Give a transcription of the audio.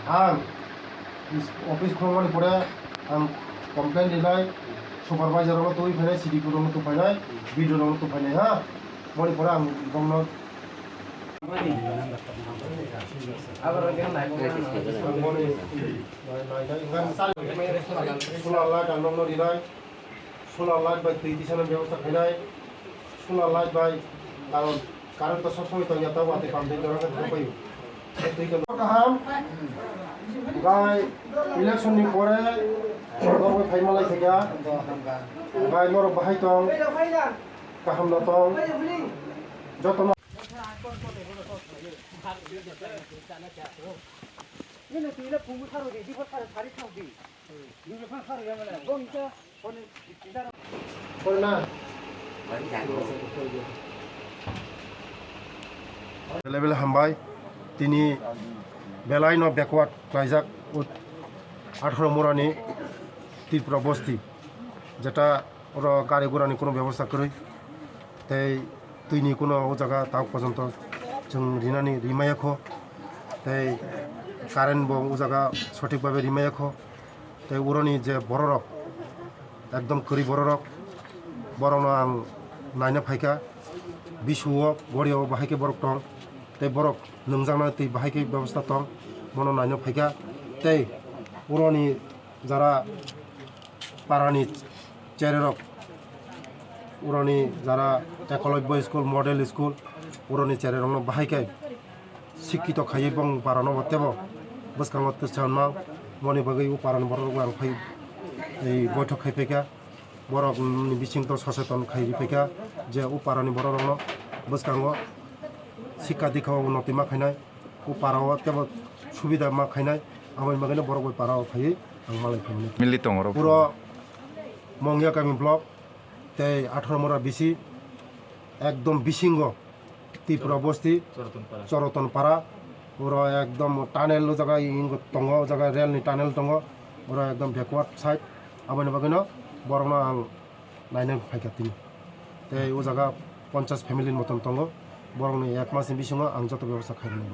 आं ऑफिस खालामनानै परे आं कमप्लेन लिरनाय सुपारभाइजारावनो तुई फैनाय सिडिपिआवनो तु फैनाय बिडिअआवनो तु फैनाय हा मनि परे आं गमनो सोलार लाइट आंनो दिनाय सोलार लाइट बाय दै दिसानो व्यवस्था फैनाय सोलार लाइट बाय कारेन्ट तो सब समय तो याता वाते काम दिन दरा का फैयो गाहाम गाय इलेक्शननि परे गरबो फाइमालाय फैगा गाय नर बाहाय दं गाहाम न दं जतन लेभेल हामबाय তিনি বেলাইন ব্যাকওয়ার্ড রাইজাক 18 মোরানি ত্রিপুরা বস্তি যেটা ওরা গাড়ি ঘোড়ানি কোনো ব্যবস্থা করে তাই তুইনি কোনো ও জায়গা তাও পর্যন্ত जों রিনানি রিমায়াখ তাই কারেন্ট বং ও জায়গা সঠিকভাবে রিমায়াখ তাই ওরনি যে বড় রক একদম করি বড় রক বড়নো আं নাইনা ফাইকা বিশুও গড়িয়াव বাহাইকে বরক দं तै बरक नोंजाना तै बाहायके व्यवस्था दं मनो नायनो फैगा तै उरनि जारा पारानि चेरेरक उरनि जारा एकलव्य स्कुल मडेल स्कुल उरनि चेरेरनो बाहायके शिक्षित खायै बं पारानो बतेबो बसकांग तसानमा मनि बागै उ पारानि बरक आं फै এই বৈঠক खाय फैगा बरक बिसिं तो सचेतन खाय फैगा जे उ पारानि बरकनो बसकांग শিক্ষা দীক্ষাও উন্নতি মা খাইনাই ও পারাও তেমন সুবিধা মা খাইনাই আমার মাগাইনো বড় বই পারাও খাই আং মালাই খাইনি মিলি দङ পুরো মঙ্গিয়া গামি ব্লক তাই 18 মোরা বিসি একদম বিসিঙ্গ ত্রিপুরা বস্তি চরতন পাড়া পুরো একদম টানেল জায়গা দङ জায়গা রেলনি টানেল দङ পুরো একদম ব্যাকওয়ার্ড সাইড আমার মাগাইনো বড় আং নাইনে ফাইকাতিনি তাই ও জায়গা 50 ফ্যামিলির মতন দङ বরং এক মাসের বিসঙ্গে আং যত ব্যবস্থা খাইনি